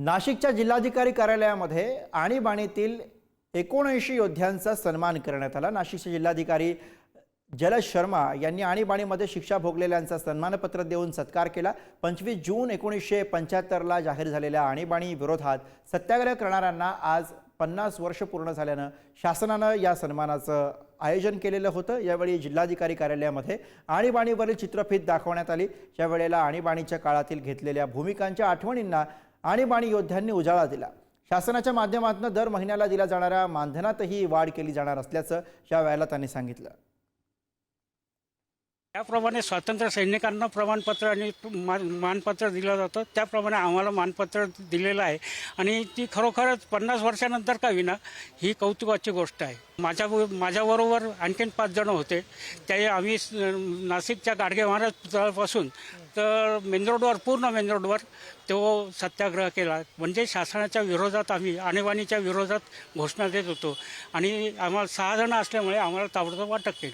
नाशिकच्या जिल्हाधिकारी कार्यालयामध्ये आणीबाणीतील 79 योद्ध्यांचा सन्मान करण्यात आला। नाशिकचे जिल्हाधिकारी जलज शर्मा यांनी आणीबाणीमध्ये शिक्षा भोगलेल्यांचा सन्मानपत्र देऊन सत्कार केला। 25 जून 1975 ला जाहीर झालेल्या आणीबाणी विरोधात सत्याग्रह करणाऱ्यांना आज 50 वर्ष पूर्ण झाल्याने शासनाने या सन्मानाचं आयोजन केलेलं होतं। यावेळी जिल्हाधिकारी कार्यालयामध्ये आणीबाणीवरील चित्रफित दाखवण्यात आली। या वेळेला आणीबाणीच्या काळातील घेतलेल्या भूमिकांच्या आठवणींना आणीबाणी योद्ध्यांनी उजाळा दिला। शासनाच्या माध्यमातून दर महिन्याला दिल्या जाणाऱ्या मानधनातही वाढ केली जाणार असल्याचं या वेळेला त्यांनी सांगितलं। त्याप्रमाणे स्वातंत्र्य सैनिकांना प्रमाणपत्र आणि मानपत्र दिलं जातं, त्याप्रमाणे आम्हाला मानपत्र दिलेलं आहे आणि ती खरोखरच 50 वर्षानंतर का विना ही कौतुकाची गोष्ट आहे। माझ्याबरोबर आणखीन 5 जण होते। ते आम्ही नाशिकच्या गाडगे महाराज पुतळ्यापासून तर मेन रोडवर पूर्ण मेन रोडवर तो सत्याग्रह केला। म्हणजे शासनाच्या विरोधात आम्ही आणीबाणीच्या विरोधात घोषणा देत होतो आणि आम्हाला 6 जण असल्यामुळे आम्हाला ताबडतोब अटक केली।